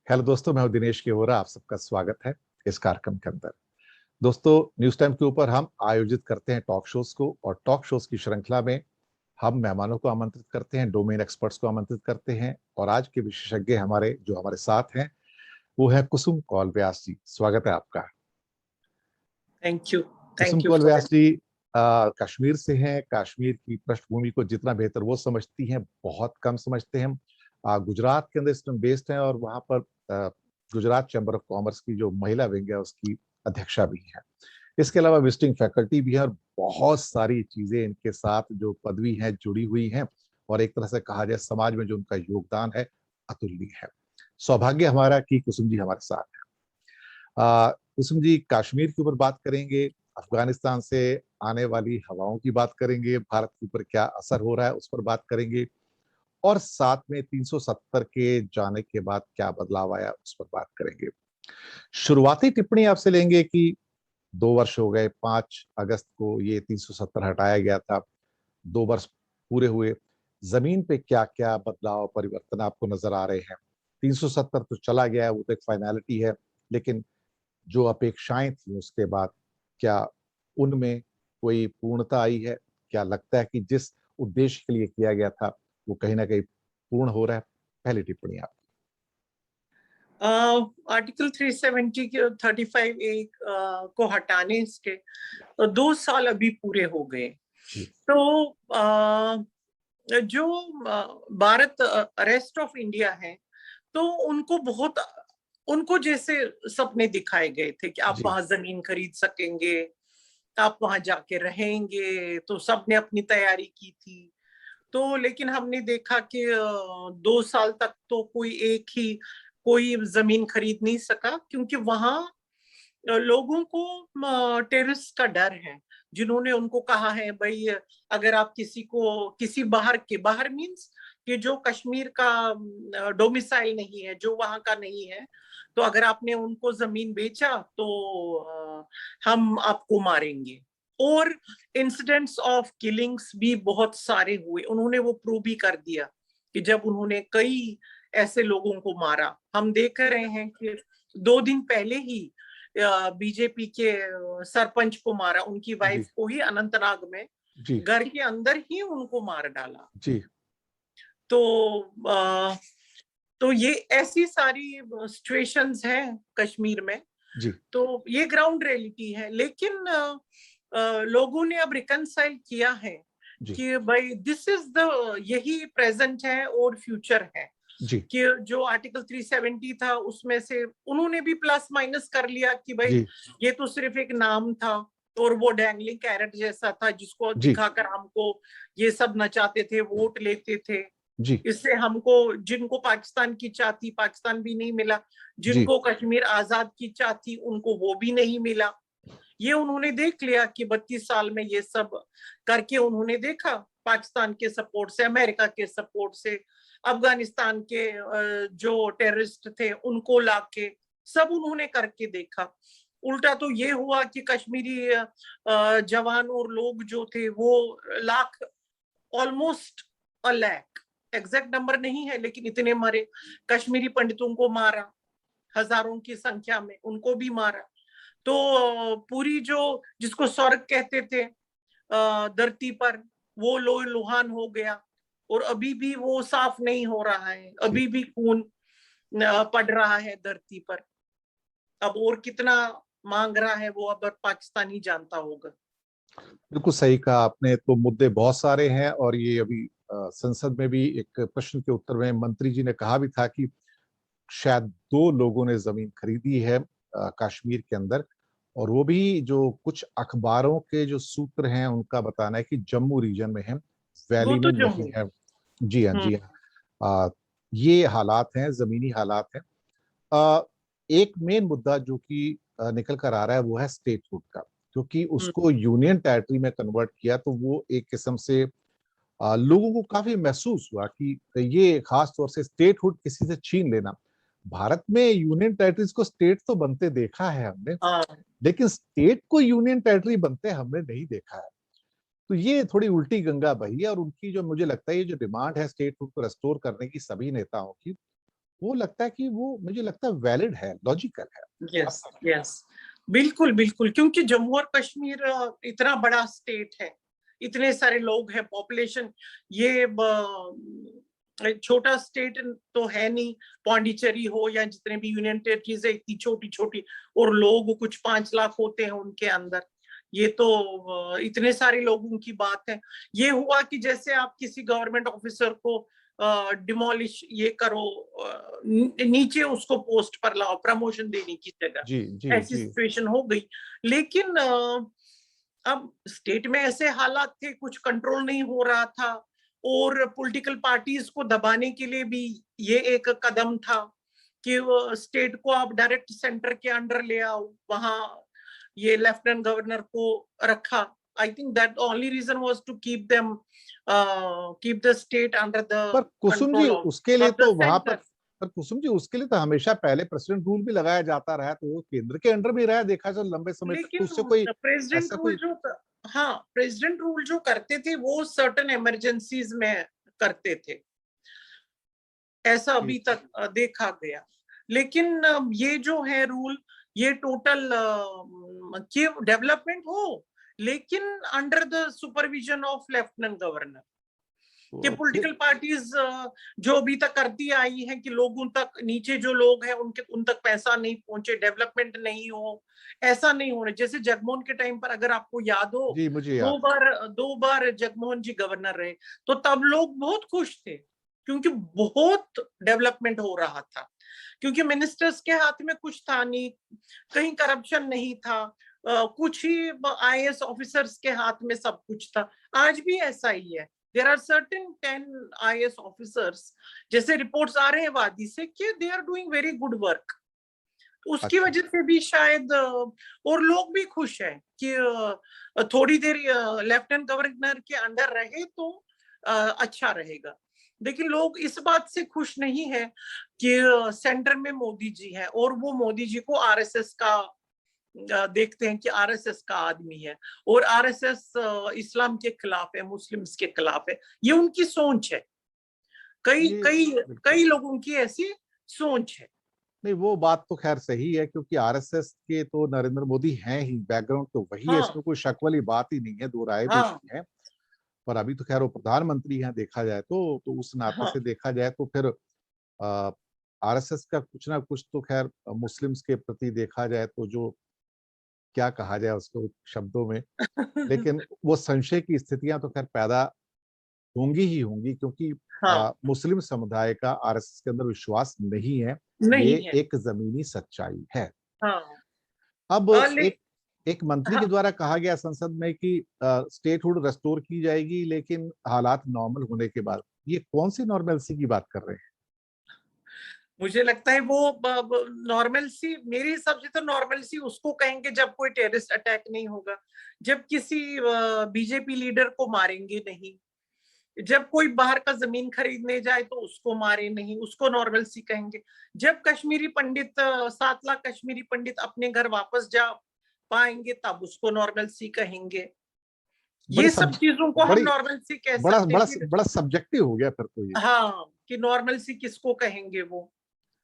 Hello दोस्तों, मैं हूं दिनेश के वोरा। आप सबका स्वागत है इस कार्यक्रम के अंदर। दोस्तों, न्यूज टाइम के ऊपर हम आयोजित करते हैं टॉक शोज को, और टॉक शोज की श्रृंखला में हम मेहमानों को आमंत्रित करते हैं, डोमेन एक्सपर्ट्स को आमंत्रित करते हैं। और आज के विशेषज्ञ हमारे साथ हैं, वो है कुसुम कौल व्यास जी। स्वागत है आपका। Thank you. कुसुम कौल व्यास जी कश्मीर से हैं। कश्मीर की पृष्ठभूमि को जितना बेहतर वो समझती हैं, बहुत कम समझते हैं हम। गुजरात के अंदर सिस्टम बेस्ड है, और वहां पर गुजरात चैम्बर ऑफ कॉमर्स की जो महिला विंग है उसकी अध्यक्षा भी है। इसके अलावा विजिटिंग फैकल्टी भी है, और बहुत सारी चीजें इनके साथ जो पदवी है जुड़ी हुई हैं। और एक तरह से कहा जाए समाज में जो उनका योगदान है अतुलनीय है। सौभाग्य हमारा कि कुसुम जी हमारे साथ है। कुसुम जी कश्मीर के ऊपर बात करेंगे, अफगानिस्तान से आने वाली हवाओं की बात करेंगे, भारत के ऊपर क्या असर हो रहा है उस पर बात करेंगे, और साथ में 370 के जाने के बाद क्या बदलाव आया उस पर बात करेंगे। शुरुआती टिप्पणी आपसे लेंगे कि 2 वर्ष हो गए, 5 अगस्त को ये 370 हटाया गया था। 2 वर्ष पूरे हुए, जमीन पे क्या क्या बदलाव परिवर्तन आपको नजर आ रहे हैं? 370 तो चला गया है, वो तो एक फाइनलिटी है, लेकिन जो अपेक्षाएं थी उसके बाद क्या उनमें कोई पूर्णता आई है? क्या लगता है कि जिस उद्देश्य के लिए किया गया था वो कहीं ना कहीं पूर्ण हो रहा है? पहली टिप्पणी आप। आर्टिकल 370 के 35A को हटाने के 2 साल अभी पूरे हो गए। तो जो भारत रेस्ट ऑफ इंडिया है, तो उनको जैसे सपने दिखाए गए थे कि आप वहां जमीन खरीद सकेंगे, आप वहां जाके रहेंगे, तो सबने अपनी तैयारी की थी। तो लेकिन हमने देखा कि 2 साल तक तो कोई जमीन खरीद नहीं सका, क्योंकि वहां लोगों को टेररिस्ट का डर है, जिन्होंने उनको कहा है भाई अगर आप किसी बाहर मींस कि जो कश्मीर का डोमिसाइल नहीं है, जो वहां का नहीं है, तो अगर आपने उनको जमीन बेचा तो हम आपको मारेंगे। और इंसिडेंट्स ऑफ किलिंग्स भी बहुत सारे हुए। उन्होंने वो प्रूव भी कर दिया कि जब उन्होंने कई ऐसे लोगों को मारा। हम देख रहे हैं कि 2 दिन पहले ही बीजेपी के सरपंच को मारा, उनकी वाइफ को ही अनंतनाग में घर के अंदर ही उनको मार डाला जी। तो ये ऐसी सारी सिचुएशंस हैं कश्मीर में जी। तो ये ग्राउंड रियलिटी है। लेकिन लोगों ने अब रिकंसाइल किया है कि भाई दिस इज यही प्रेजेंट है और फ्यूचर है। कि जो आर्टिकल 370 था उसमें से उन्होंने भी प्लस माइनस कर लिया कि भाई ये तो सिर्फ एक नाम था, और वो डैंगलिंग कैरेट जैसा था जिसको दिखाकर हमको ये सब नचाते थे, वोट लेते थे। इससे हमको, जिनको पाकिस्तान की चाह थी पाकिस्तान भी नहीं मिला, जिनको कश्मीर आजाद की चाह थी उनको वो भी नहीं मिला। ये उन्होंने देख लिया कि 32 साल में ये सब करके उन्होंने देखा, पाकिस्तान के सपोर्ट से, अमेरिका के सपोर्ट से, अफगानिस्तान के जो टेररिस्ट थे उनको लाके सब उन्होंने करके देखा। उल्टा तो ये हुआ कि कश्मीरी जवान और लोग जो थे वो लाख, ऑलमोस्ट अ लाख, एग्जैक्ट नंबर नहीं है लेकिन इतने मरे। कश्मीरी पंडितों को मारा हजारों की संख्या में, उनको भी मारा। तो पूरी जो जिसको स्वर्ग कहते थे धरती पर, वो लोहान हो गया। और अभी भी वो साफ नहीं हो रहा है, अभी भी खून पड़ रहा है धरती पर। अब और कितना मांग रहा है वो अब पाकिस्तान ही जानता होगा। बिल्कुल सही कहा आपने। तो मुद्दे बहुत सारे हैं, और ये अभी संसद में भी एक प्रश्न के उत्तर में मंत्री जी ने कहा भी था कि शायद 2 लोगों ने जमीन खरीदी है कश्मीर के अंदर, और वो भी जो कुछ अखबारों के जो सूत्र हैं उनका बताना है कि जम्मू रीजन में है, वैली में नहीं है। जी हाँ, जी हाँ। ये हालात हैं, जमीनी हालात हैं। एक मेन मुद्दा जो कि निकल कर आ रहा है वो है स्टेटहुड का, क्योंकि उसको यूनियन टेरिटरी में कन्वर्ट किया तो वो एक किस्म से लोगों को काफी महसूस हुआ कि ये खास तौर से स्टेटहुड किसी से छीन लेना। भारत में यूनियन टेरिटरीज को स्टेट तो बनते देखा है हमने, लेकिन स्टेट को यूनियन टेरिटरी बनते हमने नहीं देखा है। तो ये थोड़ी उल्टी गंगा बही है, और उनकी जो मुझे लगता है ये जो डिमांड है स्टेटहुड को रेस्टोर करने की सभी नेताओं की, वो लगता है कि वो, मुझे लगता है वैलिड है, लॉजिकल है। यस यस, बिल्कुल बिल्कुल, क्योंकि जम्मू और कश्मीर इतना बड़ा स्टेट है, इतने सारे लोग हैं, पॉपुलेशन, ये छोटा स्टेट तो है नहीं। पौंडीचेरी हो या जितने भी यूनियन टेरिटरीज है, इतनी छोटी छोटी, और लोग कुछ 5 लाख होते हैं उनके अंदर। ये तो इतने सारे लोगों की बात है। ये हुआ कि जैसे आप किसी गवर्नमेंट ऑफिसर को डिमोलिश ये करो, नीचे उसको पोस्ट पर लाओ प्रमोशन देने की जगह, जी जी ऐसी जी। सिचुएशन हो गई। लेकिन अब स्टेट में ऐसे हालात थे, कुछ कंट्रोल नहीं हो रहा था, और पॉलिटिकल पार्टीज को दबाने के लिए भी ये एक कदम था कि स्टेट को आप डायरेक्ट सेंटर के अंडर ले आओ, वहां ये लेफ्टिनेंट गवर्नर को रखा। I think that only reason was to keep the state under the पर कुसुम जी कंट्रोल उसके लिए ऑफ द तो वहां सेंटर। पर कुसुम जी उसके लिए तो हमेशा पहले प्रेसिडेंट रूल भी लगाया जाता रहा, तो वो केंद्र के अंडर भी रहा, देखा जाए लंबे समय तक, तो लेकिन उससे कोई प्रेसिडेंट ऐसा रूल कोई। जो, हाँ, प्रेसिडेंट रूल जो करते थे वो सर्टेन इमरजेंसीज में करते थे, ऐसा अभी तक देखा गया। लेकिन ये जो है रूल, ये टोटल कि डेवलपमेंट हो, लेकिन under the supervision of lieutenant governor, कि तो फिर पॉलिटिकल पार्टीज जो अभी तक करती आई हैं कि लोगों तक, नीचे जो लोग हैं उनके उन तक पैसा नहीं पहुंचे, डेवलपमेंट नहीं हो, ऐसा नहीं होना। जैसे जगमोहन के टाइम पर अगर आपको याद हो, जी मुझे दो याद बार दो बार जगमोहन जी गवर्नर रहे, तो तब लोग बहुत खुश थे, क्योंकि बहुत डेवलपमेंट हो रहा था, क्योंकि मिनिस्टर्स के हाथ में कुछ था नहीं, कहीं करप्शन नहीं था, कुछ ही आईएएस ऑफिसर्स के हाथ में सब कुछ था। आज भी ऐसा ही है। There are certain 10 IAS officers, जैसे रिपोर्ट्स आ रहे हैं वादी से, कि they are doing very good work. उसकी अच्छा। वजह से भी शायद और लोग भी खुश हैं कि थोड़ी देर लेफ्टिनेंट गवर्नर के अंडर रहे तो अच्छा रहेगा। लेकिन लोग इस बात से खुश नहीं है कि सेंटर में मोदी जी है, और वो मोदी जी को आरएसएस का देखते हैं कि आरएसएस का आदमी है, और आरएसएस इस्लाम के खिलाफ है, मुस्लिम्स के खिलाफ है। ये उनकी सोच है, कई ये कई बिल्कुल, कई लोगों की ऐसी सोच है। नहीं वो बात तो खैर सही है, क्योंकि आरएसएस के तो नरेंद्र मोदी हैं ही, बैकग्राउंड तो वही है, हाँ इसमें कोई शक वाली बात ही नहीं है, दो राय भी हाँ नहीं है। पर अभी तो खैर वो प्रधानमंत्री हैं, देखा जाए तो उस नाते हाँ से देखा जाए तो फिर आरएसएस का कुछ ना कुछ तो खैर मुस्लिम्स के प्रति देखा जाए तो, जो क्या कहा जाए उसको शब्दों में, लेकिन वो संशय की स्थितियां तो खैर पैदा होंगी ही होंगी, क्योंकि हाँ, मुस्लिम समुदाय का आरएसएस के अंदर विश्वास नहीं है, नहीं ये है। एक जमीनी सच्चाई है। हाँ अब ले एक मंत्री के हाँ, द्वारा कहा गया संसद में कि स्टेटहुड रेस्टोर की जाएगी, लेकिन हालात नॉर्मल होने के बाद, ये कौन सी नॉर्मलसी की बात कर रहे हैं? मुझे लगता है वो नॉर्मल सी, मेरे हिसाब से तो नॉर्मल सी उसको कहेंगे जब कोई टेररिस्ट अटैक नहीं होगा, जब किसी बीजेपी लीडर को मारेंगे नहीं, जब कोई बाहर का जमीन खरीदने जाए तो उसको मारे नहीं, उसको नॉर्मल सी कहेंगे। जब कश्मीरी पंडित 7 लाख कश्मीरी पंडित अपने घर वापस जा पाएंगे, तब उसको नॉर्मल सी कहेंगे। बड़ी ये सब सब चीजों को हम बड़ी नॉर्मल सी कह बड़ा सकते हैं बड़ा कि बड़ा सब्जेक्टिव हो गया फिर तो ये। हाँ, कि नॉर्मल सी किसको कहेंगे वो।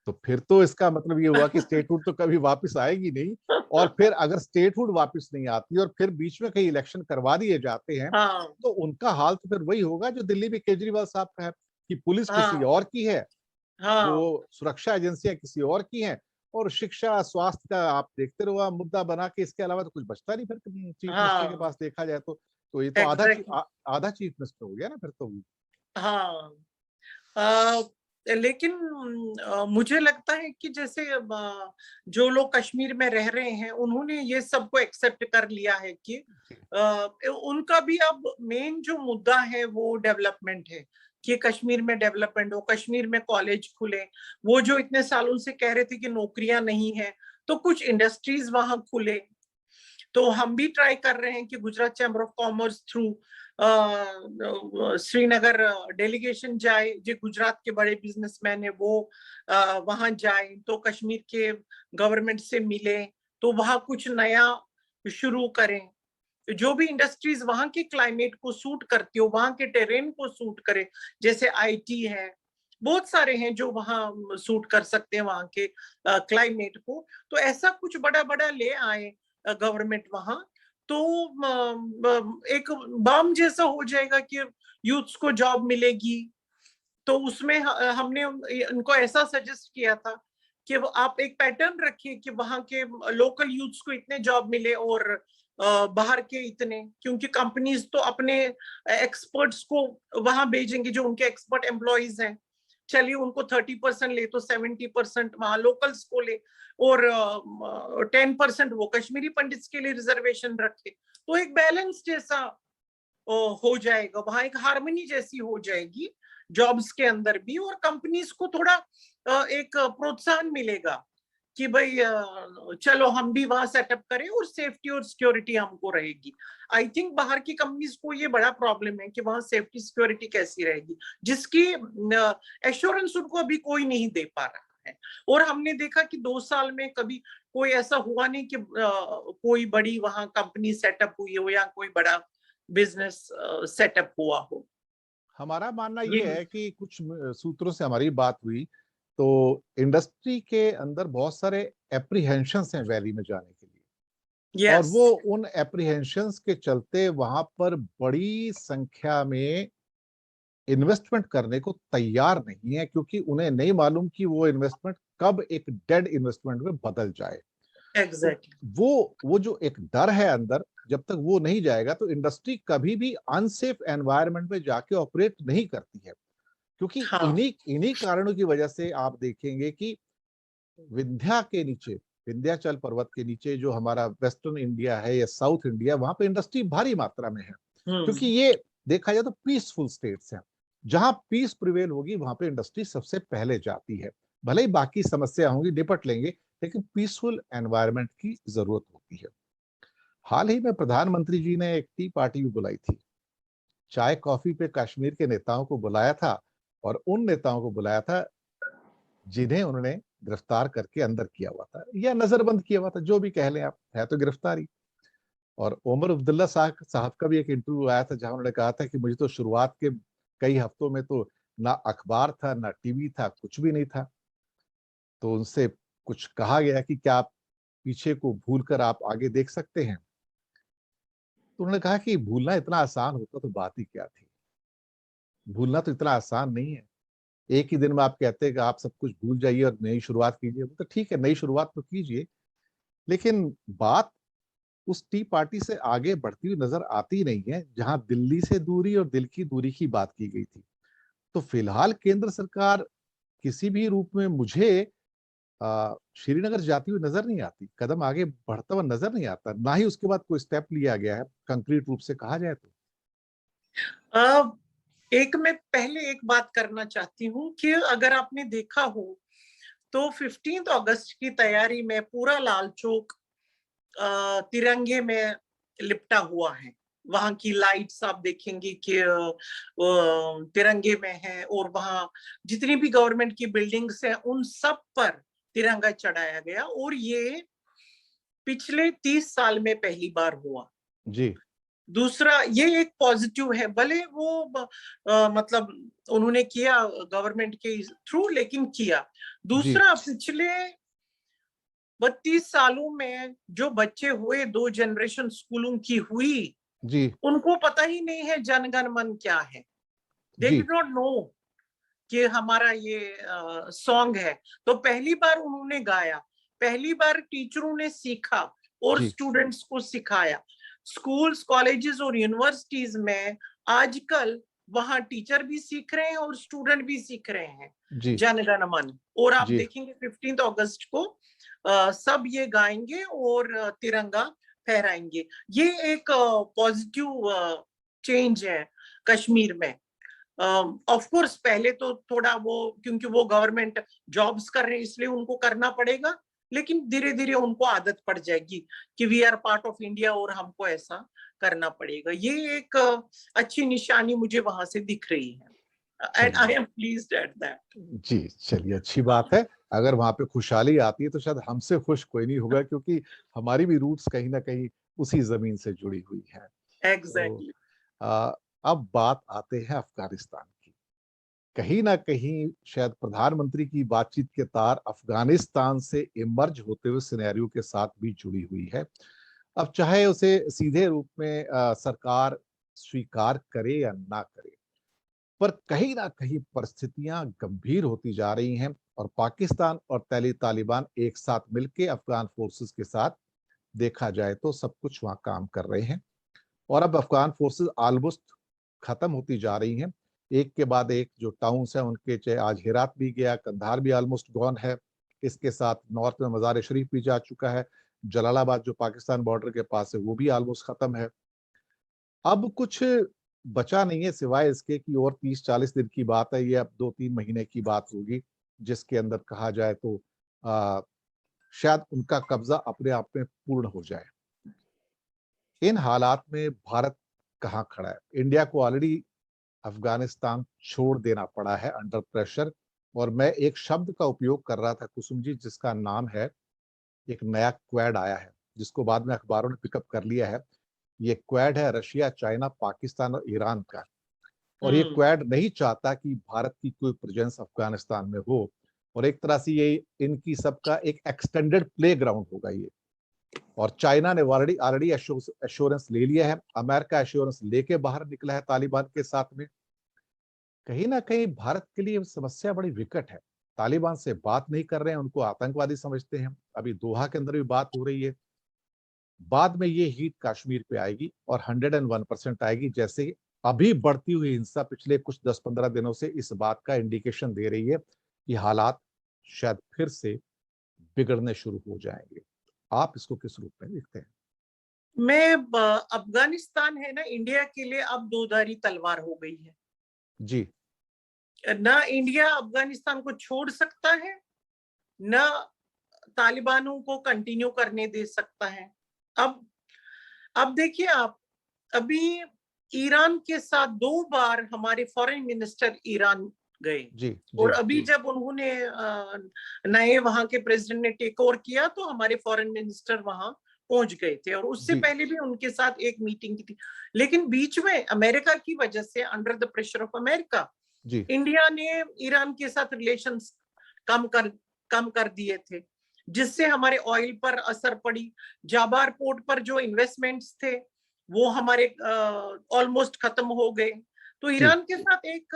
तो फिर तो इसका मतलब ये हुआ कि स्टेटहुड तो कभी वापस आएगी नहीं, और फिर अगर स्टेटहुड वापस नहीं आती और फिर बीच में कहीं इलेक्शन करवा दिए जाते हैं, हाँ तो उनका हाल तो फिर वही होगा जो दिल्ली में केजरीवाल साहब का है, कि पुलिस किसी हाँ और की है, हाँ जो सुरक्षा एजेंसियां किसी और की हैं, और शिक्षा स्वास्थ्य का आप देखते रहो मुद्दा बना के, इसके अलावा तो कुछ बचता नहीं फिर चीफ मिनिस्टर के हाँ, पास देखा जाए तो ये तो एग्जैक्टली। आधा चीफ मिनिस्टर हो गया ना फिर तो। हाँ, अ, लेकिन मुझे लगता है कि जैसे जो लोग कश्मीर में रह रहे हैं, उन्होंने ये सबको एक्सेप्ट कर लिया है कि उनका भी अब मेन जो मुद्दा है वो डेवलपमेंट है, कि कश्मीर में डेवलपमेंट हो, कश्मीर में कॉलेज खुले। वो जो इतने सालों से कह रहे थे कि नौकरियां नहीं है, तो कुछ इंडस्ट्रीज वहां खुले। तो हम भी ट्राई कर रहे हैं कि Gujarat chamber of commerce through Srinagar delegation जाए, जो गुजरात के बड़े बिजनेसमैन है वो वहां जाए, तो कश्मीर के गवर्नमेंट से मिले, तो वहां कुछ नया शुरू करें, जो भी इंडस्ट्रीज वहां के क्लाइमेट को सूट करती हो, वहां के टेरेन को सूट करे, जैसे आईटी है, बहुत सारे हैं जो वहां सूट कर सकते हैं वहां के क्लाइमेट को। तो ऐसा कुछ बड़ा बड़ा ले आए गवर्नमेंट वहां, तो एक बम जैसा हो जाएगा कि यूथ्स को जॉब मिलेगी। तो उसमें हमने उनको ऐसा सजेस्ट किया था कि आप एक पैटर्न रखिए कि वहां के लोकल यूथ्स को इतने जॉब मिले और बाहर के इतने, क्योंकि कंपनीज तो अपने एक्सपर्ट्स को वहां भेजेंगे जो उनके एक्सपर्ट एम्प्लॉइज हैं। चलिए उनको 30% ले तो 70% वहां लोकल्स को ले, और 10% वो कश्मीरी पंडित्स के लिए रिजर्वेशन रखे। तो एक बैलेंस जैसा हो जाएगा, वहां एक हार्मनी जैसी हो जाएगी जॉब्स के अंदर भी, और कंपनीज को थोड़ा एक प्रोत्साहन मिलेगा कि भाई चलो हम भी वहां सेटअप करें और सेफ्टी और सिक्योरिटी हमको रहेगी। आई थिंक बाहर की कंपनीज को ये बड़ा प्रॉब्लम है कि वहां सेफ्टी सिक्योरिटी कैसी रहेगी, जिसकी एश्योरेंस उनको अभी कोई नहीं दे पा रहा है। और हमने देखा कि 2 साल में कभी कोई ऐसा हुआ नहीं कि कोई बड़ी वहां कंपनी सेटअप हुई हो या कोई बड़ा बिजनेस सेटअप हुआ हो। हमारा मानना ये है कि कुछ सूत्रों से हमारी बात हुई तो इंडस्ट्री के अंदर बहुत सारे एप्रीहेंशंस हैं वैली में जाने के लिए। और वो उन एप्रीहेंशंस के चलते वहां पर बड़ी संख्या में इन्वेस्टमेंट करने को तैयार नहीं है, क्योंकि उन्हें नहीं मालूम कि वो इन्वेस्टमेंट कब एक डेड इन्वेस्टमेंट में बदल जाए। एग्जैक्टली वो जो एक डर है अंदर, जब तक वो नहीं जाएगा तो इंडस्ट्री कभी भी अनसेफ एनवायरनमेंट में जाके ऑपरेट नहीं करती है। क्योंकि इन्हीं कारणों की वजह से आप देखेंगे कि विंध्या के नीचे, विंध्याचल पर्वत के नीचे जो हमारा वेस्टर्न इंडिया है या साउथ इंडिया, वहां पे इंडस्ट्री भारी मात्रा में है। क्योंकि ये देखा जाए तो पीसफुल स्टेट्स हैं, जहां पीस प्रिवेल होगी वहां पे इंडस्ट्री सबसे पहले जाती है। भले ही बाकी समस्या होंगी, निपट लेंगे, लेकिन पीसफुल एनवायरनमेंट की जरूरत होती है। हाल ही में प्रधानमंत्री जी ने एक टी पार्टी भी बुलाई थी, चाय कॉफी पे कश्मीर के नेताओं को बुलाया था, और उन नेताओं को बुलाया था जिन्हें उन्होंने गिरफ्तार करके अंदर किया हुआ था या नजरबंद किया हुआ था, जो भी कह लें आप, है तो गिरफ्तारी। और उमर अब्दुल्ला साहब का भी एक इंटरव्यू आया था जहां उन्होंने कहा था कि मुझे तो शुरुआत के कई हफ्तों में तो ना अखबार था ना टीवी था, कुछ भी नहीं था। तो उनसे कुछ कहा गया कि क्या आप पीछे को भूलकर आप आगे देख सकते हैं? तो उन्होंने कहा कि भूलना इतना आसान होता तो बात ही क्या थी। भूलना तो इतना आसान नहीं है। एक ही दिन में आप कहते हैं कि आप सब कुछ भूल जाइए और नई शुरुआत कीजिए, तो ठीक है, नई शुरुआत तो कीजिए, लेकिन बात उस टी पार्टी से आगे बढ़ती हुई नजर आती नहीं है जहां दिल्ली से दूरी और दिल की दूरी की बात की गई थी। तो फिलहाल केंद्र सरकार किसी भी रूप में मुझे श्रीनगर जाती हुई नजर नहीं आती, कदम आगे बढ़ता हुआ नजर नहीं आता, ना ही उसके बाद कोई स्टेप लिया गया है कंक्रीट रूप से कहा जाए तो। एक मैं पहले एक बात करना चाहती हूँ कि अगर आपने देखा हो तो 15 अगस्त की तैयारी में पूरा लाल चौक तिरंगे में लिपटा हुआ है। वहां की लाइट्स आप देखेंगे कि तिरंगे में है, और वहां जितनी भी गवर्नमेंट की बिल्डिंग्स हैं उन सब पर तिरंगा चढ़ाया गया, और ये पिछले 30 साल में पहली बार हुआ जी। दूसरा, ये एक पॉजिटिव है, भले वो मतलब उन्होंने किया गवर्नमेंट के थ्रू, लेकिन किया। दूसरा, पिछले 32 सालों में जो बच्चे हुए, 2 जनरेशन स्कूलों की हुई जी, उनको पता ही नहीं है जनगण मन क्या है। दे डिड नॉट नो कि हमारा ये सॉन्ग है। तो पहली बार उन्होंने गाया, पहली बार टीचरों ने सीखा और स्टूडेंट्स को सिखाया। स्कूल्स, कॉलेजेस और यूनिवर्सिटीज में आजकल वहां टीचर भी सीख रहे हैं और स्टूडेंट भी सीख रहे हैं जनगण मन। और आप देखेंगे 15 अगस्त को सब ये गाएंगे और तिरंगा फहराएंगे। ये एक पॉजिटिव चेंज है कश्मीर में। ऑफ कोर्स पहले तो थोड़ा वो, क्योंकि वो गवर्नमेंट जॉब्स कर रहे हैं इसलिए उनको करना पड़ेगा, लेकिन धीरे धीरे उनको आदत पड़ जाएगी कि we are part of India और हमको ऐसा करना पड़ेगा। ये एक अच्छी निशानी मुझे वहां से दिख रही है, and I am pleased at that. जी, चलिए, अच्छी बात है। अगर वहां पे खुशहाली आती है तो शायद हमसे खुश कोई नहीं होगा, क्योंकि हमारी भी रूट्स कहीं ना कहीं उसी जमीन से जुड़ी हुई है। एग्जैक्टली। तो अब बात आते हैं अफगानिस्तान की। कहीं ना कहीं शायद प्रधानमंत्री की बातचीत के तार अफगानिस्तान से इमर्ज होते हुए सिनेरियो के साथ भी जुड़ी हुई है। अब चाहे उसे सीधे रूप में सरकार स्वीकार करे या ना करे, पर कहीं ना कहीं परिस्थितियां गंभीर होती जा रही हैं और पाकिस्तान और तालिबान एक साथ मिलकर अफगान फोर्सेस के साथ देखा जाए तो सब कुछ वहां काम कर रहे हैं। और अब अफगान फोर्सेस ऑलमोस्ट खत्म होती जा रही हैं, एक के बाद एक जो टाउन्स हैं उनके, चाहे आज हेरात भी गया, कंधार भी ऑलमोस्ट गॉन है, इसके साथ नॉर्थ में मजार शरीफ भी जा चुका है, जलालाबाद जो पाकिस्तान बॉर्डर के पास है वो भी ऑलमोस्ट खत्म है। अब कुछ बचा नहीं है सिवाय इसके कि और 30-40 दिन की बात है, ये अब 2-3 महीने की बात होगी जिसके अंदर कहा जाए तो शायद उनका कब्जा अपने आप में पूर्ण हो जाए। इन हालात में भारत कहाँ खड़ा है? इंडिया को ऑलरेडी अफगानिस्तान छोड़ देना पड़ा है अंडर प्रेशर। और मैं एक शब्द का उपयोग कर रहा था कुसुम जी, जिसका नाम है, एक नया क्वेड आया है जिसको बाद में अखबारों ने पिकअप कर लिया है। ये क्वेड है रशिया, चाइना, पाकिस्तान और ईरान का। और ये क्वेड नहीं चाहता कि भारत की कोई प्रेजेंस अफगानिस्तान में हो, और एक तरह से ये इनकी सबका एक एक्सटेंडेड प्ले ग्राउंड होगा ये। और चाइना ने ऑलरेडी एश्योरेंस ले लिया है, अमेरिका एश्योरेंस लेके बाहर निकला है तालिबान के साथ में। कहीं ना कहीं भारत के लिए समस्या बड़ी विकट है। तालिबान से बात नहीं कर रहे हैं, उनको आतंकवादी समझते हैं। अभी दोहा के अंदर भी बात हो रही है, बाद में ये हीट कश्मीर पे आएगी और 101% आएगी, जैसे अभी बढ़ती हुई हिंसा पिछले कुछ 10-15 दिनों से इस बात का इंडिकेशन दे रही है कि हालात शायद फिर से बिगड़ने शुरू हो जाएंगे। आप इसको किस रूप में देखते हैं? अफगानिस्तान है ना, इंडिया के लिए अब दोधारी तलवार हो गई है जी। ना। इंडिया अफगानिस्तान को छोड़ सकता है, ना तालिबानों को कंटिन्यू करने दे सकता है। अब देखिए आप, अभी ईरान के साथ 2 बार हमारे फॉरेन मिनिस्टर ईरान गए। जी, और जी, अभी जी, जब उन्होंने नए वहां के प्रेसिडेंट ने टेक ओवर किया तो हमारे फॉरेन मिनिस्टर वहां पहुंच गए थे, और उससे पहले भी उनके साथ एक मीटिंग की थी। लेकिन बीच में अमेरिका की वजह से, under the pressure of America, India ने ईरान के साथ रिलेशंस कम कर दिए थे, जिससे हमारे ऑयल पर असर पड़ी। जाबार पोर्ट पर जो इन्वेस्टमेंट्स थे वो हमारे ऑलमोस्ट खत्म हो गए। तो ईरान के साथ एक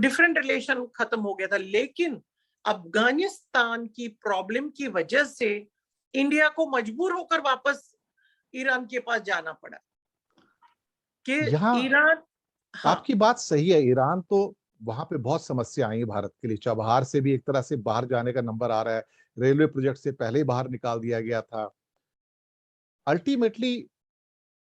डिफरेंट रिलेशन खत्म हो गया था। लेकिन अफगानिस्तान की प्रॉब्लम की वजह से इंडिया को मजबूर होकर वापस ईरान के पास जाना पड़ा कि ईरान। हाँ, आपकी बात सही है। ईरान तो वहां पे बहुत समस्या आई भारत के लिए। चबहार से भी एक तरह से बाहर जाने का नंबर आ रहा है, रेलवे प्रोजेक्ट से पहले ही बाहर निकाल दिया गया था। अल्टीमेटली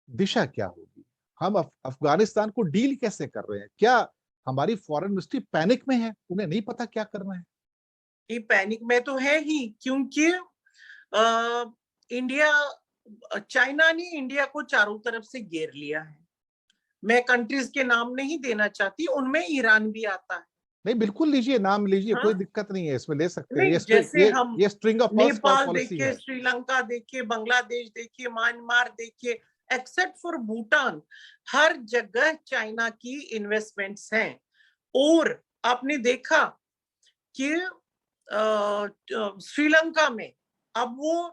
दिशा क्या होगी? हम अफगानिस्तान को डील कैसे कर रहे हैं? क्या हमारी फॉरेन मिनिस्ट्री पैनिक में है, उन्हें नहीं पता क्या करना है? ये पैनिक में तो है ही, क्योंकि इंडिया, चाइना ने इंडिया को चारों तरफ से घेर लिया है। मैं कंट्रीज के नाम नहीं देना चाहती, उनमें ईरान भी आता है। नहीं, बिल्कुल लीजिए, नाम लीजिए। हाँ? कोई दिक्कत नहीं है, इसमें ले सकते हैं। नहीं, जैसे हम ये string of pearls Nepal policy देखिए, है। श्रीलंका देखिए, बांग्लादेश देखिए, म्यांमार देखिए, एक्सेप्ट फॉर भूटान, हर जगह चाइना की इन्वेस्टमेंट्स हैं। और आपने देखा कि श्रीलंका में अब वो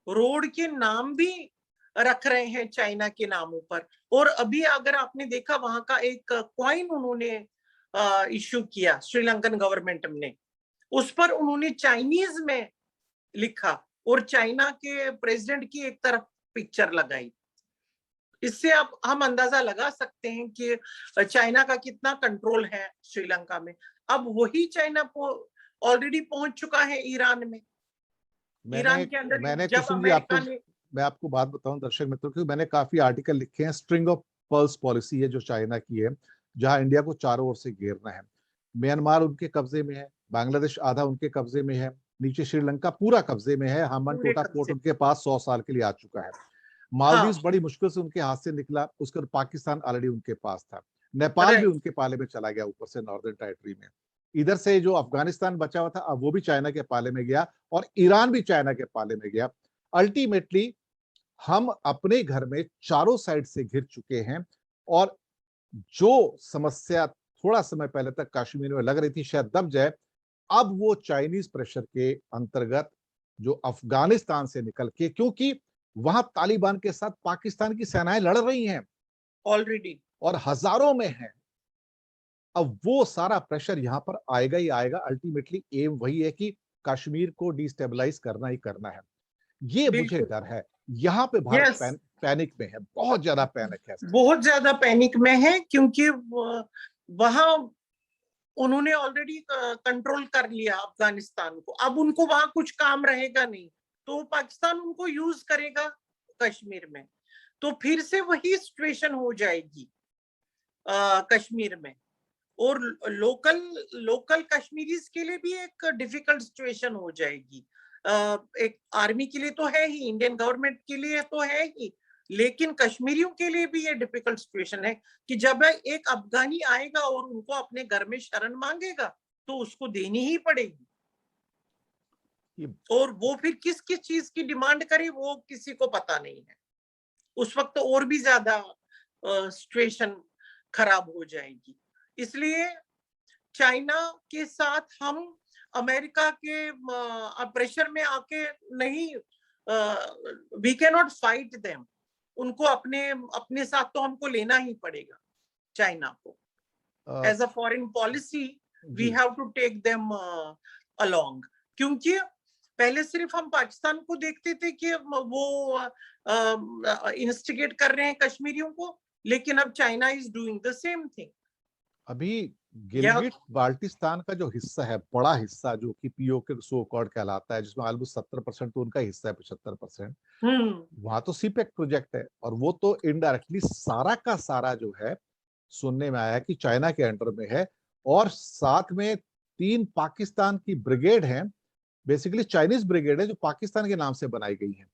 रोड के नाम भी रख रहे हैं चाइना के नामों पर। और अभी अगर आपने देखा, वहां का एक कॉइन उन्होंने इश्यू किया, श्रीलंकन गवर्नमेंट ने, उस पर उन्होंने चाइनीज में लिखा और चाइना के प्रेसिडेंट की एक तरफ पिक्चर लगाई। इससे अब हम अंदाजा लगा सकते हैं कि चाइना का कितना कंट्रोल है श्रीलंका में। अब वही चाइना ऑलरेडी पहुंच चुका है ईरान में। ईरान के अंदर जब कुसुम जी, अमेरिका ने, मैं आपको बात बताऊं दर्शक मित्रों, क्योंकि मैंने काफी आर्टिकल लिखे हैं। स्ट्रिंग ऑफ पर्ल्स पॉलिसी है जो चाइना की है, जहां इंडिया को चारों ओर से घेरना है। म्यांमार उनके कब्जे में है, बांग्लादेश आधा उनके कब्जे में है, नीचे श्रीलंका पूरा कब्जे में है। हामनटोटा पोर्ट उनके पास 100 साल के लिए आ चुका है। मालदीव बड़ी मुश्किल से उनके हाथ से निकला, उसके बाद पाकिस्तान ऑलरेडी उनके पास था। नेपाल भी उनके पाले में चला गया, ऊपर से नॉर्दर्न टेरिटरी में। इधर से जो अफगानिस्तान बचा हुआ था, अब वो भी चाइना के पाले में गया, और ईरान भी चाइना के पाले में गया। अल्टीमेटली हम अपने घर में चारों साइड से घिर चुके हैं। और जो समस्या थोड़ा समय पहले तक कश्मीर में लग रही थी शायद दब जाए, अब वो चाइनीज प्रेशर के अंतर्गत जो अफगानिस्तान से निकल के, क्योंकि वहां तालिबान के साथ पाकिस्तान की सेनाएं लड़ रही हैं ऑलरेडी और हजारों में हैं, अब वो सारा प्रेशर यहां पर आएगा ही आएगा। अल्टीमेटली एम वही है कि कश्मीर को डिस्टेबलाइज करना ही करना है। ये मुझे बिल्कुल। डर है। यहाँ पे भारत यस, पैनिक में है, बहुत ज्यादा पैनिक है। बहुत ज्यादा पैनिक में है, क्योंकि वहां उन्होंने ऑलरेडी कंट्रोल कर लिया अफगानिस्तान को। अब उनको वहां कुछ काम रहेगा नहीं, तो पाकिस्तान उनको यूज करेगा कश्मीर में, तो फिर से वही सिचुएशन हो जाएगी कश्मीर में। और लोकल लोकल कश्मीरीज के लिए भी एक डिफिकल्ट सिचुएशन हो जाएगी। एक आर्मी के लिए तो है ही, इंडियन गवर्नमेंट के लिए तो है ही, लेकिन कश्मीरियों के लिए भी ये डिफिकल्ट सिचुएशन है कि जब एक अफगानी आएगा और उनको अपने घर में शरण मांगेगा तो उसको देनी ही पड़ेगी, और वो फिर किस किस चीज की डिमांड करे वो किसी को पता नहीं है। उस वक्त तो और भी ज्यादा सिचुएशन खराब हो जाएगी। इसलिए चाइना के साथ हम अमेरिका के प्रेशर में आके नहीं, we can not fight them. उनको अपने अपने साथ तो हमको लेना ही पड़ेगा चाइना को। As a foreign policy we have to take them along, क्योंकि पहले सिर्फ हम पाकिस्तान को देखते थे कि वो इंस्टिगेट कर रहे हैं कश्मीरियों को, लेकिन अब China is doing the same thing. अभी गिलगिट बाल्टिस्तान का जो हिस्सा है, बड़ा हिस्सा जो कि पीओके सो कॉल्ड कहलाता है, जिसमें ऑलमोस्ट 70% तो उनका हिस्सा है, 75%, वहां तो सीपेक प्रोजेक्ट है, और वो तो इनडायरेक्टली सारा का सारा जो है सुनने में आया कि चाइना के अंडर में है। और साथ में 3 पाकिस्तान की ब्रिगेड हैं, बेसिकली चाइनीज ब्रिगेड है जो पाकिस्तान के नाम से बनाई गई है।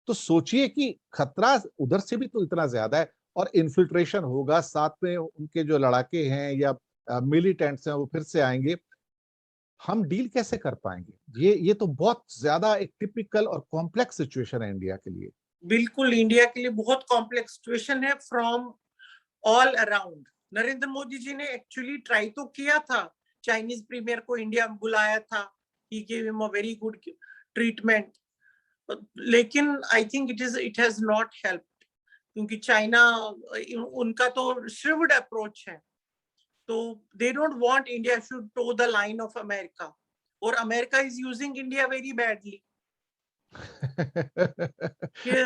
तो सोचिए कि खतरा उधर से भी तो इतना ज्यादा है, और इन्फिल्ट्रेशन होगा, साथ में उनके जो लड़ाके हैं या मिलिटेंट्स हैं वो फिर से आएंगे। हम डील कैसे कर पाएंगे? ये तो बहुत ज्यादा एक टिपिकल और कॉम्प्लेक्स सिचुएशन है इंडिया के लिए। बिल्कुल, इंडिया के लिए बहुत कॉम्प्लेक्स सिचुएशन है from all around. Narendra Modi ji ने एक्चुअली ट्राई तो किया था, चाइनीज प्रीमियर को इंडिया बुलाया था, he give him a very good treatment, लेकिन I think it has not helped, क्योंकि चाइना उनका तो श्रिव्ड अप्रोच है, तो they don't want India should toe the line of America, और America is using India very badly.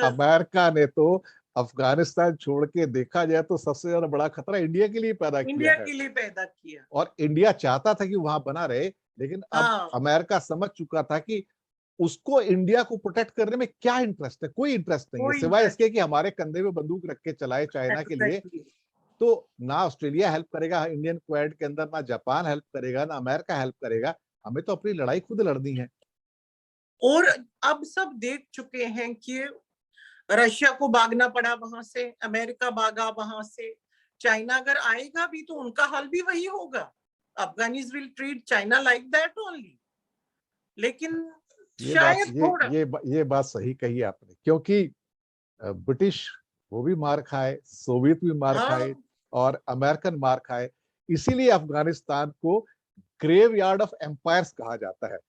America ने तो अफगानिस्तान छोड़ के देखा जाए तो सबसे ज्यादा बड़ा खतरा इंडिया के लिए पैदा किया है, के लिए पैदा किया, और इंडिया चाहता था कि वहां बना रहे, लेकिन अब अमेरिका समझ चुका था कि उसको इंडिया को प्रोटेक्ट करने में क्या इंटरेस्ट है, कोई इंटरेस्ट नहीं है सिवाय इसके कि हमारे कंधे में बंदूक रख के चलाए चाइना के लिए। तो ना ऑस्ट्रेलिया हेल्प करेगा इंडियन क्वाड के अंदर, ना जापान हेल्प करेगा, ना अमेरिका हेल्प करेगा, हमें तो अपनी लड़ाई खुद लड़नी है। और अब सब देख चुके हैं कि रशिया को भागना पड़ा वहां से, अमेरिका भागा वहां से, चाइना अगर आएगा भी तो उनका हाल भी वही होगा, Afghanis will treat China like that only. लेकिन ये बात सही कही आपने, क्योंकि ब्रिटिश वो भी मार खाए, सोवियत भी मार खाए, और अमेरिकन मार खाए। इसीलिए अफगानिस्तान को ग्रेवयार्ड ऑफ एम्पायर्स कहा जाता है,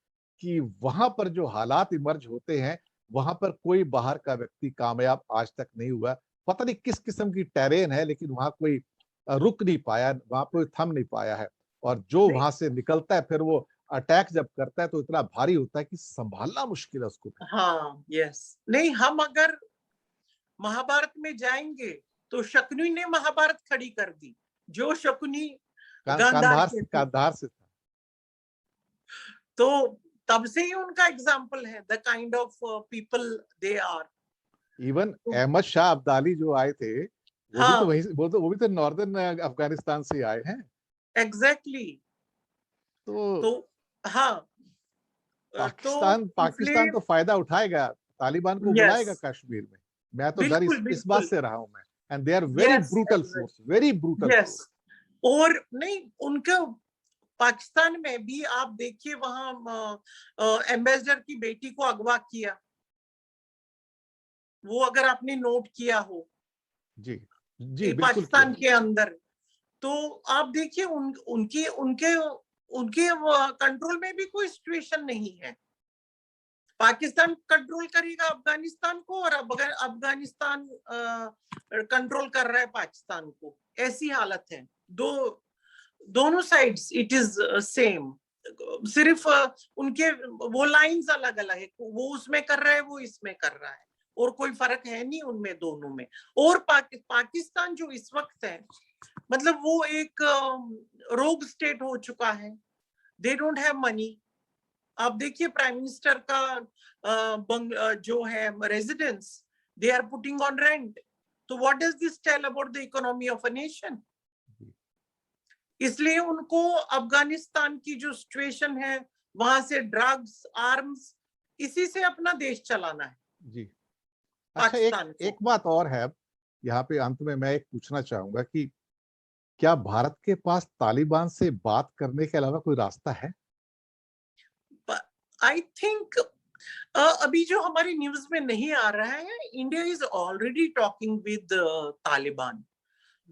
कि वहां पर जो हालात इमर्ज होते हैं, वहां पर कोई बाहर का व्यक्ति कामयाब आज तक नहीं हुआ। पता नहीं किस किस्म की टेरेन है, लेकिन वहां कोई रुक नहीं पाया, वहां कोई थम नहीं पाया है। और जो वहां से निकलता है फिर वो अटैक जब करता है तो इतना भारी होता है कि संभालना मुश्किल है उसको। हाँ, यस। नहीं, हम अगर महाभारत में जाएंगे तो शकुनी ने महाभारत खड़ी कर दी, जो शकुनी गांधार से था, तो तब से ही उनका एग्जाम्पल है, the kind of people they are. Even Ahmad Shah Abdali जो आए थे, वो भी तो वही, वो भी तो नॉर्दर्न अफगानिस्तान से आए हैं। एग्जैक्टली। तो हाँ, पाकिस्तान तो फायदा उठाएगा, तालिबान को बुलाएगा कश्मीर में। मैं तो डर इस बात से रहा हूं मैं। And they are very brutal force, very brutal force. और नहीं, उनका पाकिस्तान में भी आप देखिए, वहां एम्बेसडर की बेटी को अगवा किया, वो अगर आपने नोट किया हो, जी जी, पाकिस्तान के अंदर, तो आप देखिए उनके उनके उनके कंट्रोल में भी कोई सिचुएशन नहीं है। पाकिस्तान कंट्रोल करेगा अफगानिस्तान को और अफगानिस्तान कंट्रोल कर रहा है पाकिस्तान को, ऐसी हालत है। दोनों साइड्स इट इज सेम, सिर्फ उनके वो लाइंस अलग अलग है, वो उसमें कर रहा है, वो इसमें कर रहा है, और कोई फर्क है नहीं उनमें दोनों में। और पाकिस्तान जो इस वक्त है, मतलब वो एक रोग स्टेट हो चुका है। They don't have money. आप देखिए प्राइम मिनिस्टर का जो है residence, they are putting on rent. तो what does this tell about the economy of a nation? इसलिए उनको अफगानिस्तान की जो सिचुएशन है, वहां से ड्रग्स, आर्म्स, इसी से अपना देश चलाना है जी। अच्छा, एक बात और है यहाँ पे अंत में मैं एक पूछना चाहूंगा कि क्या भारत के पास तालिबान से बात करने के अलावा कोई रास्ता है? आई थिंक अभी जो हमारी न्यूज में नहीं आ रहा है, India is already talking with Taliban.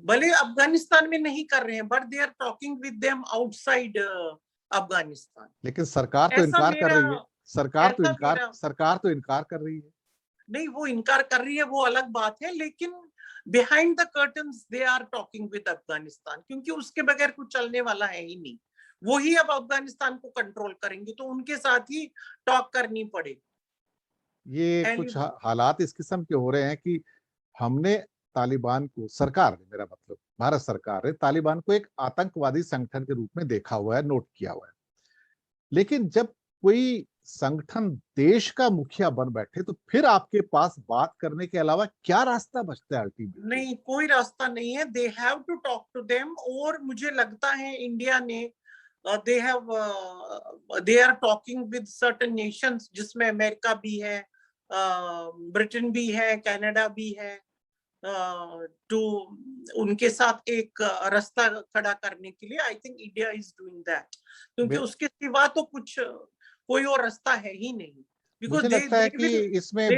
भले अफगानिस्तान में नहीं कर रहे हैं, but they are talking with them outside Afghanistan. लेकिन सरकार तो इनकार कर रही है। सरकार तो इनकार कर रही है। नहीं, वो इनकार कर रही है, वो अलग बात है, लेकिन behind the curtains they are talking with Afghanistan, क्योंकि उसके बगैर कुछ चलने वाला है ही नहीं। वो ही अब अफगानिस्तान को कंट्रोल करेंगे, तो उनके साथ ही टॉक करनी पड़ेगी। ये कुछ हालात इस किस्म के हो रहे हैं कि हमने तालिबान को, सरकार ने, मेरा मतलब भारत सरकार ने तालिबान को एक आतंकवादी संगठन के रूप में देखा हुआ है, नोट किया हुआ है। लेकिन जब कोई संगठन देश का मुखिया बन बैठे तो फिर आपके पास बात करने के अलावा क्या रास्ता बचता है अल्टीमेटली? नहीं, कोई रास्ता नहीं है। They have to talk to them. और मुझे लगता है इंडिया ने they are talking with certain nations, जिसमें अमेरिका भी है, ब्रिटेन भी है, कनाडा भी है, टू उनके साथ एक रास्ता खड़ा करने के लिए। I think India is doing that, क्योंकि उसके सिवा तो कुछ कोई और रास्ता है ही नहीं। मुझे लगता है कि इसमें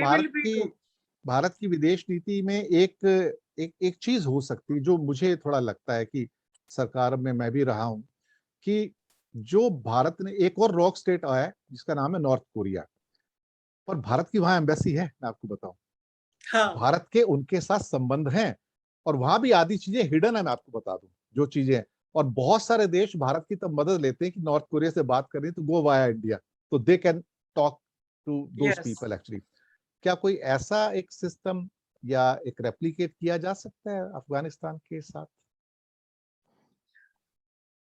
भारत की विदेश नीति में एक चीज हो सकती है जो मुझे थोड़ा लगता है कि सरकार में मैं भी रहा हूं, कि जो भारत ने एक और रॉक स्टेट आया है जिसका नाम है नॉर्थ कोरिया, और भारत की वहां एम्बेसी है, मैं आपको बताऊं। हाँ। भारत के उनके साथ संबंध हैं, और वहां भी आधी चीजें हिडन है, मैं आपको बता दूं जो चीजें। और बहुत सारे देश भारत की तब मदद लेते हैं कि नॉर्थ कोरिया से बात करनी तो गो वाया इंडिया, तो they can talk to those people actually. क्या कोई ऐसा एक सिस्टम या एक रेप्लिकेट किया जा सकता है अफगानिस्तान के साथ?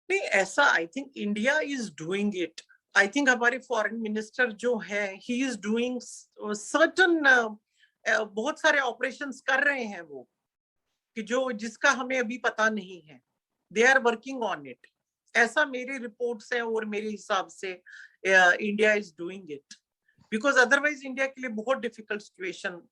नहीं, ऐसा I think India is doing it. I think हमारे फॉरेन मिनिस्टर जो है, ही इज डूइंग सर्टन, बहुत सारे ऑपरेशंस कर रहे हैं वो, कि जिसका हमें अभी पता नहीं है। They are working on it, ऐसा मेरी रिपोर्ट्स है, और मेरे हिसाब से India is doing it, because otherwise India के लिए बहुत डिफिकल्ट सिचुएशन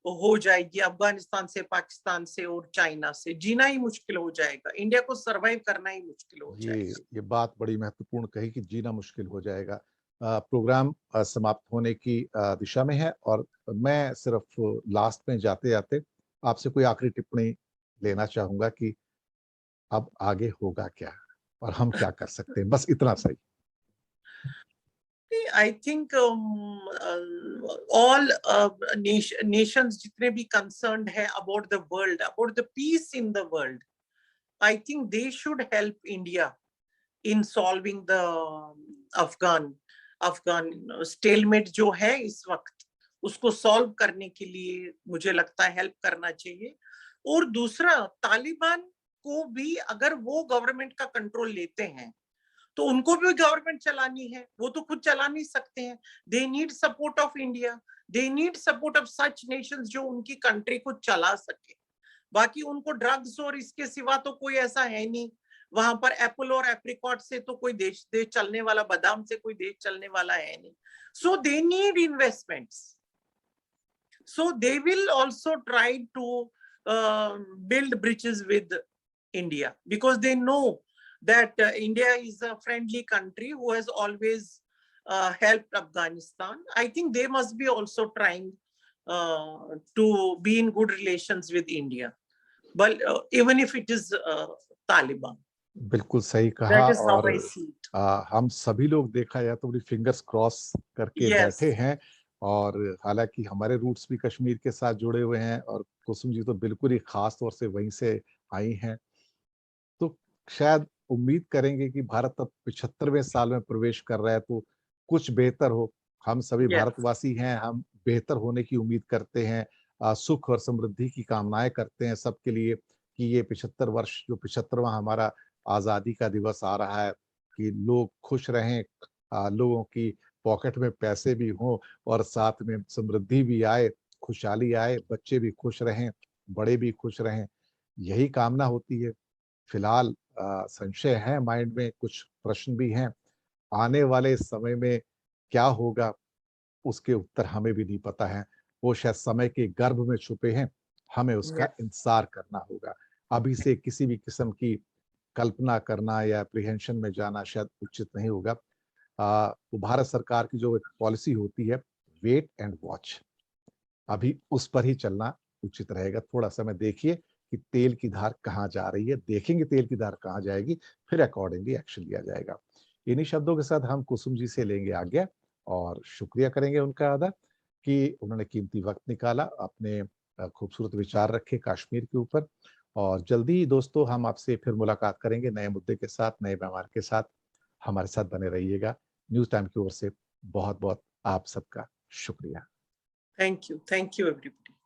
हो जाएगी। अफगानिस्तान से, पाकिस्तान से और चाइना से जीना ही मुश्किल हो जाएगा। इंडिया को सरवाइव करना ही मुश्किल हो जाएगा। ये बात बड़ी महत्वपूर्ण कही कि जीना मुश्किल हो जाएगा। प्रोग्राम समाप्त होने की दिशा में है, और मैं सिर्फ लास्ट में जाते जाते आपसे कोई आखिरी टिप्पणी लेना चाहूंगा कि अब आगे होगा क्या और हम क्या कर सकते हैं, बस इतना सही। I think all nations जितने भी concerned है about the world, about the peace in the world, I think they should help India in solving the Afghan stalemate जो है इस वक्त, उसको solve करने के लिए मुझे लगता है help करना चाहिए। और दूसरा, तालिबान को भी अगर वो गवर्नमेंट का कंट्रोल लेते हैं तो उनको भी गवर्नमेंट चलानी है, वो तो खुद चला नहीं सकते हैं। They need support of India, they need support of such Nations जो उनकी कंट्री को चला सके। बाकी उनको ड्रग्स और इसके सिवा तो कोई ऐसा है नहीं वहां पर। एप्पल और एप्रिकॉट से तो कोई देश चलने वाला, बादाम से कोई देश चलने वाला है नहीं। So they need investments, so they will also try to build bridges with India, because they know that India is a friendly country who has always helped Afghanistan. I think they must be also trying to be in good relations with India. But even if it is Taliban. बिल्कुल सही कहा। That is how और I see it. हम सभी लोग देखा जाए तो बड़ी फिंगर्स क्रॉस करके Yes. बैठे हैं। और हालांकि हमारे रूट्स भी कश्मीर के साथ जुड़े हुए हैं और कुसुम जी तो बिल्कुल ही खास तौर से वहीं से आई हैं। तो शायद उम्मीद करेंगे कि भारत अब 75वें साल में प्रवेश कर रहा है तो कुछ बेहतर हो। हम सभी Yes. भारतवासी हैं, हम बेहतर होने की उम्मीद करते हैं, सुख और समृद्धि की कामनाएं करते हैं सबके लिए कि ये 75 वर्ष, जो 75वां हमारा आज़ादी का दिवस आ रहा है, कि लोग खुश रहें, लोगों की पॉकेट में पैसे भी हों और साथ में समृद्धि भी आए, खुशहाली आए, बच्चे भी खुश रहें, बड़े भी खुश रहें, यही कामना होती है। फिलहाल संशय है माइंड में, कुछ प्रश्न भी हैं। आने वाले समय में क्या होगा, उसके उत्तर हमें भी नहीं पता है। वो शायद समय के गर्भ में छुपे हैं, हमें उसका Yes. इंतज़ार करना होगा। अभी से किसी भी किस्म की कल्पना करना या एप्रीहेंशन में जाना शायद उचित नहीं होगा। वो भारत सरकार की जो एक पॉलिसी होती है, वेट एंड वॉच, अभी उस पर ही चलना उचित रहेगा। थोड़ा समय देखिए कि तेल की धार कहाँ जा रही है, देखेंगे तेल की धार कहाँ जाएगी, फिर अकॉर्डिंगली एक्शन लिया जाएगा। इन्हीं शब्दों के साथ हम कुसुम जी से लेंगे आज्ञा और शुक्रिया करेंगे उनका अदा कि उन्होंने कीमती वक़्त निकाला, अपने खूबसूरत विचार रखे कश्मीर के ऊपर। और जल्दी ही दोस्तों हम आपसे फिर मुलाकात करेंगे नए मुद्दे के साथ, नए मेहमान के साथ। हमारे साथ बने रहिएगा। न्यूज़ टाइम की ओर से बहुत-बहुत आप सबका शुक्रिया। Thank you. Thank you, everybody.